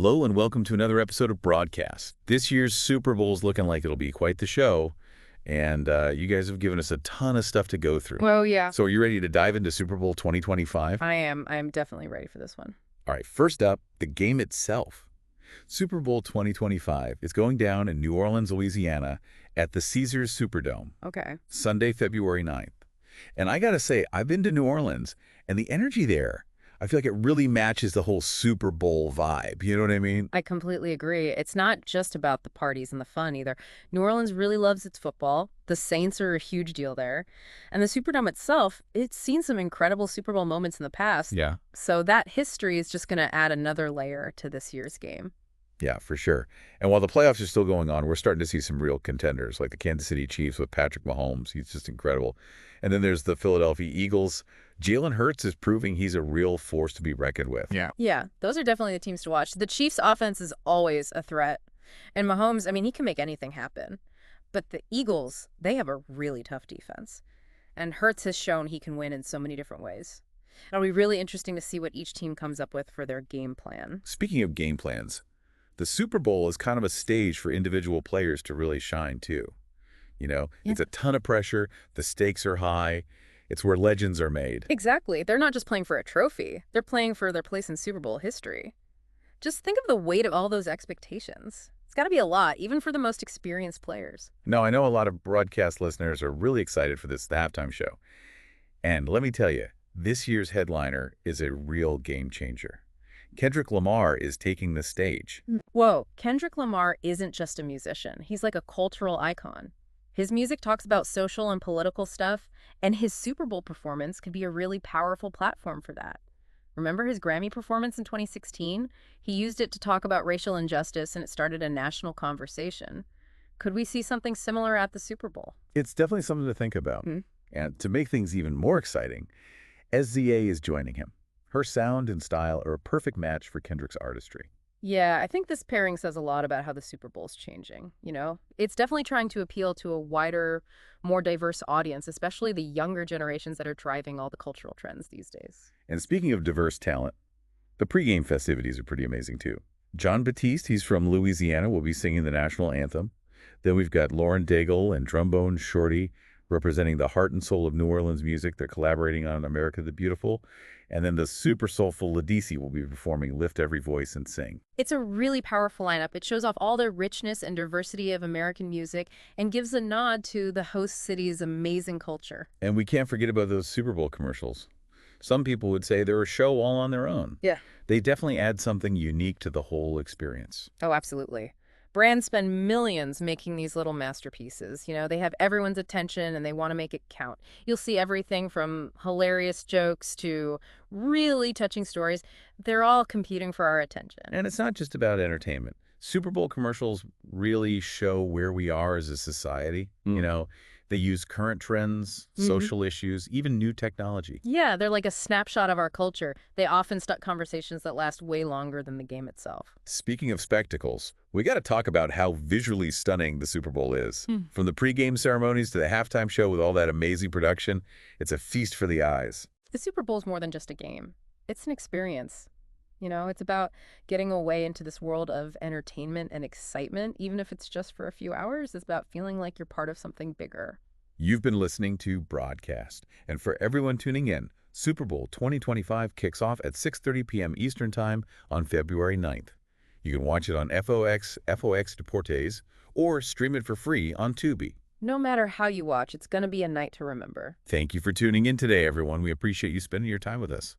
Hello and welcome to another episode of Broadcast. This year's Super Bowl is looking like it'll be quite the show, and you guys have given us a ton of stuff to go through. Well, yeah, So are you ready to dive into Super Bowl 2025? I am. I'm definitely ready for this one. All right, first up, the game itself. Super Bowl 2025 is going down in New Orleans, Louisiana at the Caesars Superdome, Okay. Sunday, February 9th. And I gotta say, I've been to New Orleans, and the energy there, I feel like it really matches the whole Super Bowl vibe. You know what I mean? I completely agree. It's not just about the parties and the fun either. New Orleans really loves its football. The Saints are a huge deal there. And the Superdome itself, it's seen some incredible Super Bowl moments in the past. Yeah. So that history is just going to add another layer to this year's game. Yeah, for sure. And while the playoffs are still going on, we're starting to see some real contenders, like the Kansas City Chiefs with Patrick Mahomes. He's just incredible. And then there's the Philadelphia Eagles. Jalen Hurts is proving he's a real force to be reckoned with. Yeah, those are definitely the teams to watch. The Chiefs' offense is always a threat. And Mahomes, I mean, he can make anything happen. But the Eagles, they have a really tough defense. And Hurts has shown he can win in so many different ways. It'll be really interesting to see what each team comes up with for their game plan. Speaking of game plans, the Super Bowl is kind of a stage for individual players to really shine, too. Yeah. It's a ton of pressure. The stakes are high. It's where legends are made. Exactly. They're not just playing for a trophy. They're playing for their place in Super Bowl history. Just think of the weight of all those expectations. It's got to be a lot, even for the most experienced players. Now, I know a lot of broadcast listeners are really excited for the halftime show. And let me tell you, this year's headliner is a real game changer. Kendrick Lamar is taking the stage. Whoa, Kendrick Lamar isn't just a musician. He's like a cultural icon. His music talks about social and political stuff, and his Super Bowl performance could be a really powerful platform for that. Remember his Grammy performance in 2016? He used it to talk about racial injustice, and it started a national conversation. Could we see something similar at the Super Bowl? It's definitely something to think about. And to make things even more exciting, SZA is joining him. Her sound and style are a perfect match for Kendrick's artistry. Yeah, I think this pairing says a lot about how the Super Bowl's changing, you know? It's definitely trying to appeal to a wider, more diverse audience, especially the younger generations that are driving all the cultural trends these days. And speaking of diverse talent, the pregame festivities are pretty amazing too. John Batiste, he's from Louisiana, will be singing the national anthem. Then we've got Lauren Daigle and Trombone Shorty representing the heart and soul of New Orleans music. They're collaborating on America the Beautiful. And then the super soulful Ladisi will be performing Lift Every Voice and Sing. It's a really powerful lineup. It shows off all the richness and diversity of American music and gives a nod to the host city's amazing culture. And we can't forget about those Super Bowl commercials. Some people would say they're a show all on their own. Yeah. They definitely add something unique to the whole experience. Oh, absolutely. Brands spend millions making these little masterpieces. You know, they have everyone's attention and they want to make it count. You'll see everything from hilarious jokes to really touching stories. They're all competing for our attention. And it's not just about entertainment. Super Bowl commercials really show where we are as a society. They use current trends, social issues, even new technology. Yeah, they're like a snapshot of our culture. They often start conversations that last way longer than the game itself. Speaking of spectacles, we got to talk about how visually stunning the Super Bowl is. From the pregame ceremonies to the halftime show with all that amazing production, it's a feast for the eyes. The Super Bowl's more than just a game. It's an experience. You know, it's about getting away into this world of entertainment and excitement, even if it's just for a few hours. It's about feeling like you're part of something bigger. You've been listening to Broadcast. And for everyone tuning in, Super Bowl 2025 kicks off at 6:30 p.m. Eastern Time on February 9th. You can watch it on FOX Deportes, or stream it for free on Tubi. No matter how you watch, it's going to be a night to remember. Thank you for tuning in today, everyone. We appreciate you spending your time with us.